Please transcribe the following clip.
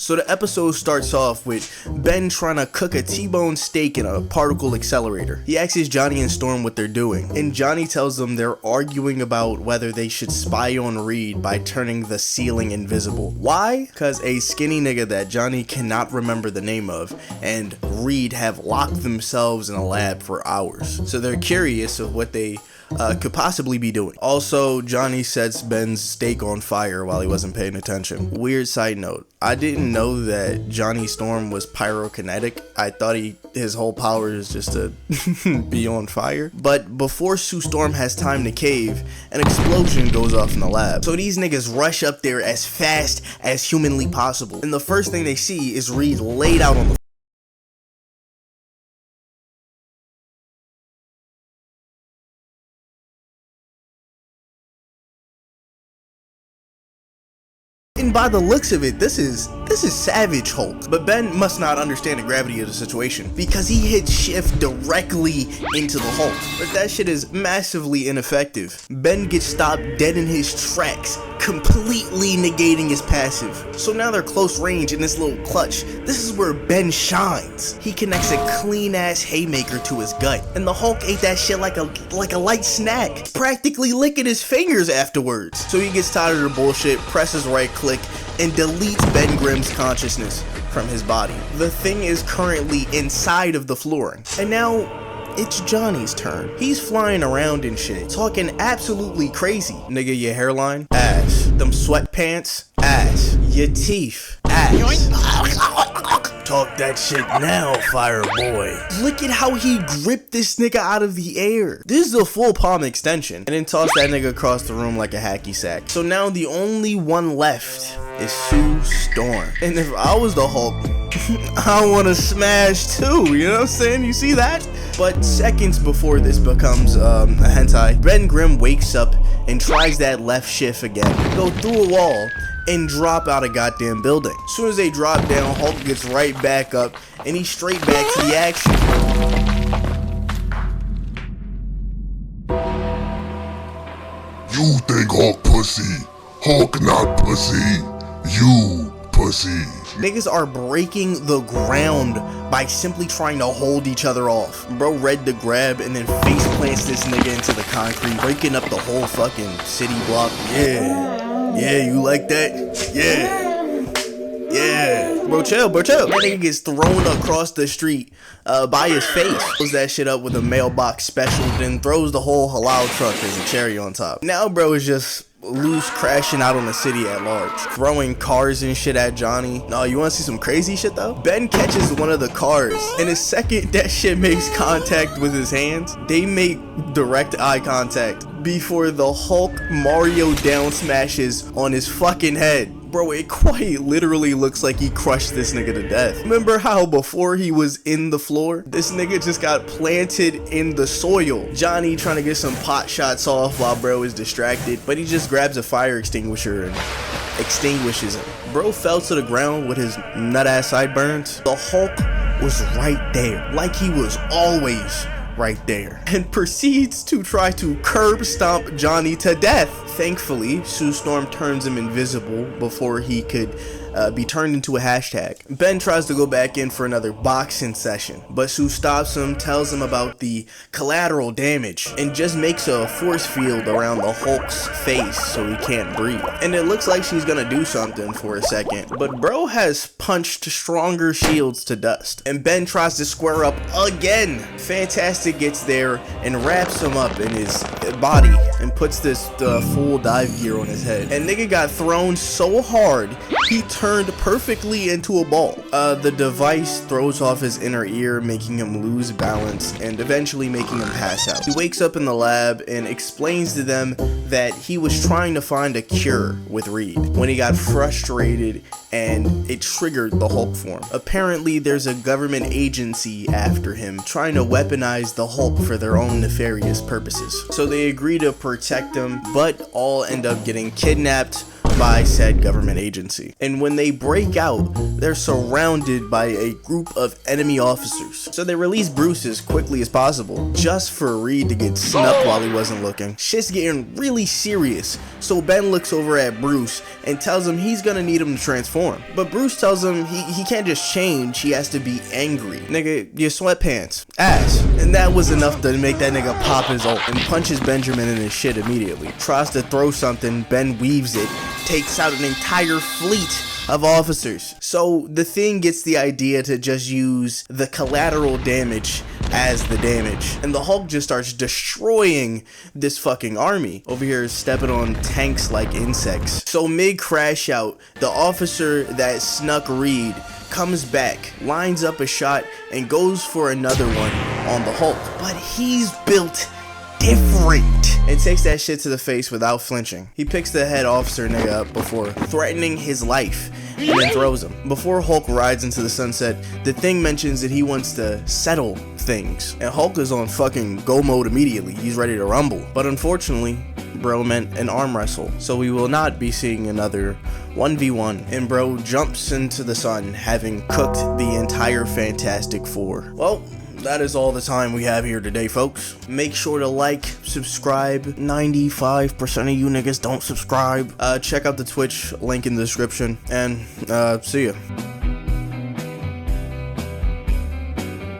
So the episode starts off with Ben trying to cook a T-bone steak in a particle accelerator. He asks Johnny and Storm what they're doing, and Johnny tells them they're arguing about whether they should spy on Reed by turning the ceiling invisible. Why? Because a skinny nigga that Johnny cannot remember the name of and Reed have locked themselves in a lab for hours. So they're curious of what they could possibly be doing. Also, Johnny sets Ben's steak on fire while he wasn't paying attention. Weird side note, I didn't know that Johnny Storm was pyrokinetic. I thought his whole power is just to be on fire. But before Sue Storm has time to cave, an explosion goes off in the lab. So these niggas rush up there as fast as humanly possible. And the first thing they see is Reed laid out on the And by the looks of it, this is Savage Hulk. But Ben must not understand the gravity of the situation because he hits shift directly into the Hulk. But that shit is massively ineffective. Ben gets stopped dead in his tracks, completely negating his passive. So now they're close range in this little clutch. This is where Ben shines. He connects a clean ass haymaker to his gut, and the Hulk ate that shit like a light snack, practically licking his fingers afterwards. So he gets tired of the bullshit, presses right click, and deletes Ben Grimm's consciousness from his body. The thing is currently inside of the flooring, and now it's Johnny's turn. He's flying around and shit, talking absolutely crazy. Nigga, your hairline? Ass. Them sweatpants? Ass. Your teeth? Ass. Talk that shit now, fire boy. Look at how he gripped this nigga out of the air. This is a full palm extension, and then toss that nigga across the room like a hacky sack. So now the only one left is Sue Storm. And if I was the Hulk, I wanna smash too, you know what I'm saying? You see that? But seconds before this becomes a hentai, Ben Grimm wakes up and tries that left shift again. Go through a wall and drop out a goddamn building. As soon as they drop down, Hulk gets right back up and he's straight back to the action. You think Hulk pussy. Hulk not pussy. You pussy. Niggas are breaking the ground by simply trying to hold each other off. Bro read the grab and then face plants this nigga into the concrete, breaking up the whole fucking city block. Yeah, you like that? Yeah. Bro, chill. That nigga gets thrown across the street by his face. Pulls that shit up with a mailbox special, then throws the whole halal truck as a cherry on top. Now bro is just loose, crashing out on the city at large, throwing cars and shit at Johnny. No, you wanna see some crazy shit though? Ben catches one of the cars, and the second that shit makes contact with his hands, they make direct eye contact before the Hulk Mario down smashes on his fucking head. Bro, it quite literally looks like he crushed this nigga to death. Remember how before he was in the floor, this nigga just got planted in the soil? Johnny trying to get some pot shots off while bro is distracted, but he just grabs a fire extinguisher and extinguishes him. Bro fell to the ground with his nut ass sideburns. The Hulk was right there, like he was always right there, and proceeds to try to curb stomp Johnny to death. Thankfully, Sue Storm turns him invisible before he could be turned into a hashtag. Ben tries to go back in for another boxing session, but Sue stops him, tells him about the collateral damage, and just makes a force field around the Hulk's face so he can't breathe. And it looks like she's gonna do something for a second, but bro has punched stronger shields to dust, and Ben tries to square up again. Fantastic gets there and wraps him up in his body and puts this full dive gear on his head. And nigga got thrown so hard he turned perfectly into a ball. The device throws off his inner ear, making him lose balance and eventually making him pass out. He wakes up in the lab and explains to them that he was trying to find a cure with Reed when he got frustrated and it triggered the Hulk form. Apparently there's a government agency after him trying to weaponize the Hulk for their own nefarious purposes. So they agree to protect him, but all end up getting kidnapped by said government agency. And when they break out, they're surrounded by a group of enemy officers. So they release Bruce as quickly as possible, just for Reed to get snuffed while he wasn't looking. Shit's getting really serious, so Ben looks over at Bruce and tells him he's gonna need him to transform. But Bruce tells him he can't just change, he has to be angry. Nigga, your sweatpants, ass. And that was enough to make that nigga pop his ult and punches Benjamin in his shit immediately. Tries to throw something, Ben weaves it, takes out an entire fleet of officers. So the Thing gets the idea to just use the collateral damage as the damage, and the Hulk just starts destroying this fucking army. Over here is stepping on tanks like insects. So mid crash out, the officer that snuck Reed comes back, lines up a shot, and goes for another one on the Hulk. But he's built different and takes that shit to the face without flinching. He picks the head officer nigga up before threatening his life and then throws him. Before Hulk rides into the sunset, the Thing mentions that he wants to settle things, and Hulk is on fucking go mode immediately. He's ready to rumble. But unfortunately, bro meant an arm wrestle, so we will not be seeing another 1v1, and bro jumps into the sun, having cooked the entire Fantastic Four. Well, that is all the time we have here today, folks. Make sure to like, subscribe. 95% of you niggas don't subscribe. Check out the Twitch link in the description, and see ya.